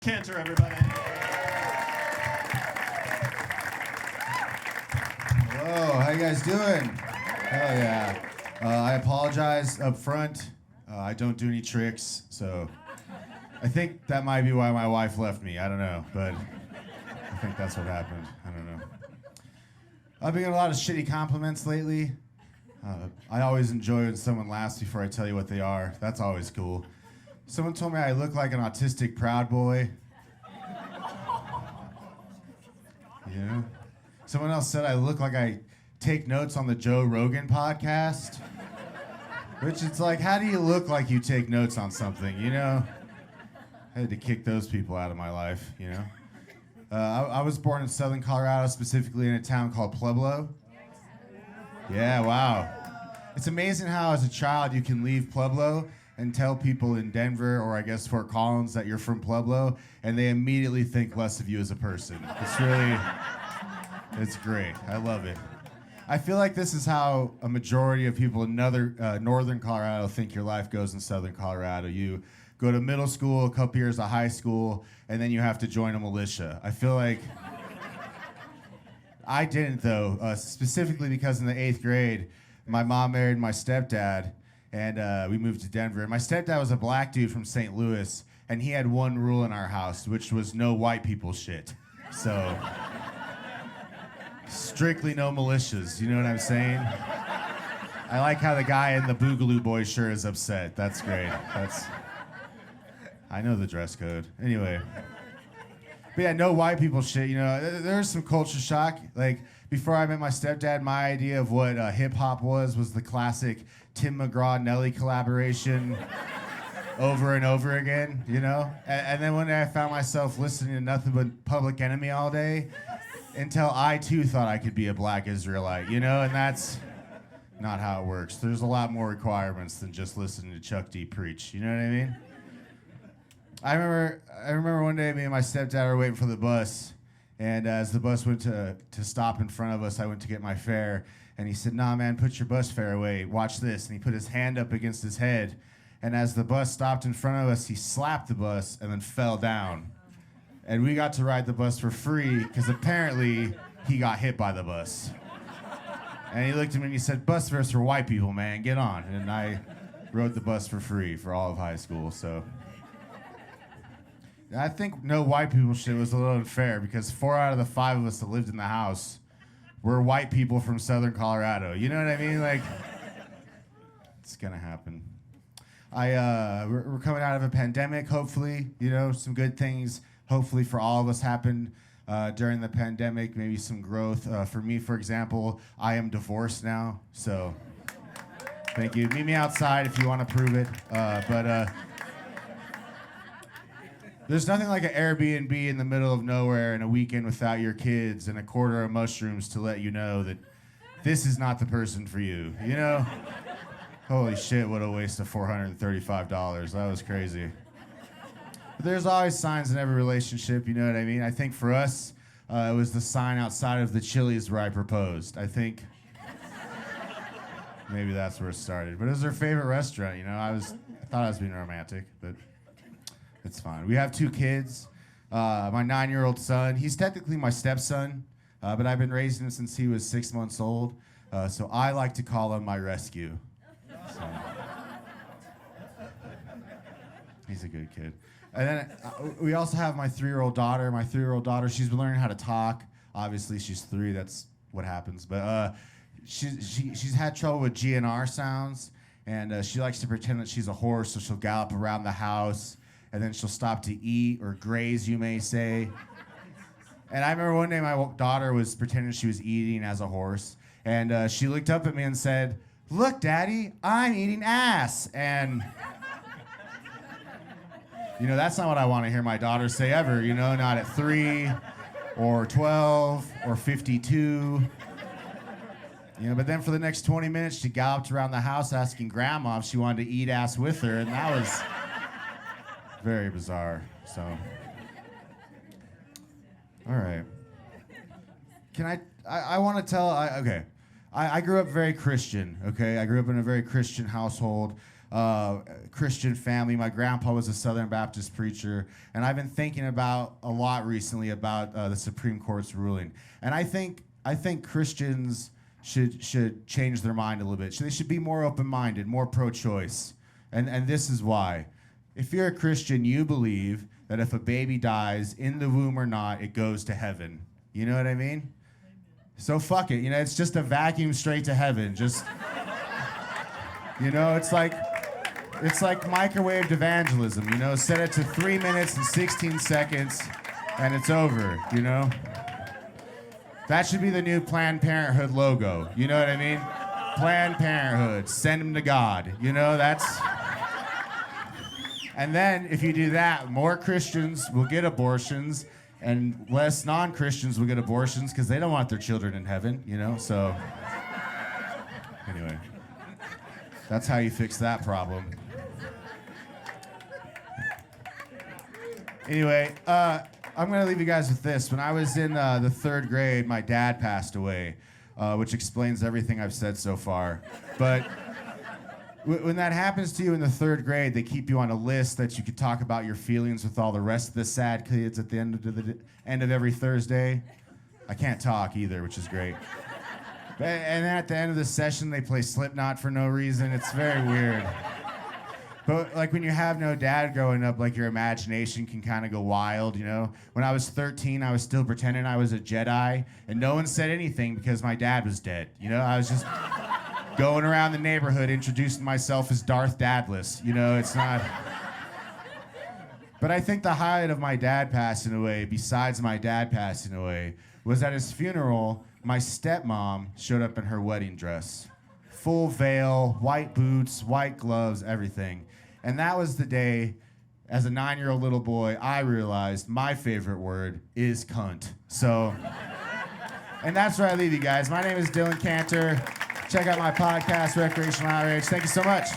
Kantor, everybody. Hello, how you guys doing? Hell yeah. I apologize up front. I don't do any tricks, so I think that might be why my wife left me. I don't know, but I think that's what happened. I don't know. I've been getting a lot of shitty compliments lately. I always enjoy when someone laughs before I tell you what they are. That's always cool. Someone told me I look like an autistic Proud Boy. You know? Someone else said I look like I take notes on the Joe Rogan podcast. Which it's like, how do you look like you take notes on something, you know? I had to kick those people out of my life, you know? I was born in southern Colorado, specifically in a town called Pueblo. Yeah, wow. It's amazing how as a child you can leave Pueblo and tell people in Denver or I guess Fort Collins that you're from Pueblo and they immediately think less of you as a person. It's great. I love it. I feel like this is how a majority of people in northern Colorado think your life goes in southern Colorado. You go to middle school, a couple years of high school, and then you have to join a militia. I feel like I didn't though, specifically because in the 8th grade, my mom married my stepdad, and we moved to Denver. And my stepdad was a black dude from St. Louis, and he had one rule in our house, which was no white people shit. So, strictly no militias, you know what I'm saying? I like how the guy in the Boogaloo Boy shirt is upset. That's great. I know the dress code. Anyway. But yeah, no white people shit, you know. There's some culture shock. Like, before I met my stepdad, my idea of what hip-hop was the classic Tim McGraw-Nelly collaboration over and over again, you know? And then one day I found myself listening to nothing but Public Enemy all day until I, too, thought I could be a black Israelite, you know? And that's not how it works. There's a lot more requirements than just listening to Chuck D preach, you know what I mean? I remember one day me and my stepdad were waiting for the bus, and as the bus went to stop in front of us, I went to get my fare, and he said, "Nah, man, put your bus fare away. Watch this." And he put his hand up against his head, and as the bus stopped in front of us, he slapped the bus and then fell down. And we got to ride the bus for free because apparently he got hit by the bus. And he looked at me and he said, "Bus fare's for white people, man. Get on." And I rode the bus for free for all of high school, so... I think no white people shit was a little unfair because 4 out of the 5 of us that lived in the house were white people from southern Colorado. You know what I mean? Like, it's gonna happen. We're coming out of a pandemic, hopefully. You know, some good things, hopefully, for all of us happened during the pandemic. Maybe some growth. For me, for example, I am divorced now, so thank you. Meet me outside if you want to prove it. There's nothing like an Airbnb in the middle of nowhere and a weekend without your kids and a quarter of mushrooms to let you know that this is not the person for you, you know? Holy shit, what a waste of $435. That was crazy. But there's always signs in every relationship, you know what I mean? I think for us, it was the sign outside of the Chili's where I proposed. I think maybe that's where it started. But it was her favorite restaurant, you know? I thought I was being romantic, but... it's fine. We have 2 kids. My 9-year-old son, he's technically my stepson, but I've been raising him since he was 6 months old. So I like to call him my rescue. So. He's a good kid. And then we also have my 3-year-old daughter. My 3-year-old daughter, she's been learning how to talk. Obviously, she's 3. That's what happens. But she's had trouble with GNR sounds, and she likes to pretend that she's a horse, so she'll gallop around the house. And then she'll stop to eat or graze, you may say. And I remember one day my daughter was pretending she was eating as a horse. And she looked up at me and said, "Look, Daddy, I'm eating ass." And, you know, that's not what I want to hear my daughter say ever, you know, not at 3 or 12 or 52. You know, but then for the next 20 minutes, she galloped around the house asking Grandma if she wanted to eat ass with her. And that was... very bizarre, so. All right. I want to tell, okay. I grew up very Christian, okay? I grew up in a very Christian household. Christian family. My grandpa was a Southern Baptist preacher, and I've been thinking about a lot recently about the Supreme Court's ruling. And I think Christians should change their mind a little bit. They should be more open-minded, more pro-choice. And this is why. If you're a Christian, you believe that if a baby dies in the womb or not, it goes to heaven. You know what I mean? So fuck it. It's just a vacuum straight to heaven. Just, it's like microwaved evangelism. Set it to 3 minutes and 16 seconds, and it's over. That should be the new Planned Parenthood logo. You know what I mean? Planned Parenthood. Send them to God. That's... And then, if you do that, more Christians will get abortions, and less non-Christians will get abortions because they don't want their children in heaven, So, anyway, that's how you fix that problem. Anyway, I'm going to leave you guys with this. When I was in the 3rd grade, my dad passed away, which explains everything I've said so far. But when that happens to you in the 3rd grade, they keep you on a list that you could talk about your feelings with all the rest of the sad kids at the end of every Thursday. I can't talk either, which is great. And then at the end of the session, they play Slipknot for no reason. It's very weird. But like when you have no dad growing up, like your imagination can kind of go wild, When I was 13, I was still pretending I was a Jedi, and no one said anything because my dad was dead. I was just going around the neighborhood introducing myself as Darth Dadless. It's not... But I think the highlight of my dad passing away, besides my dad passing away, was at his funeral, my stepmom showed up in her wedding dress. Full veil, white boots, white gloves, everything. And that was the day, as a 9-year-old little boy, I realized my favorite word is cunt. So, and that's where I leave you guys. My name is Dylan Kantor. Check out my podcast, Recreational Outrage. Thank you so much.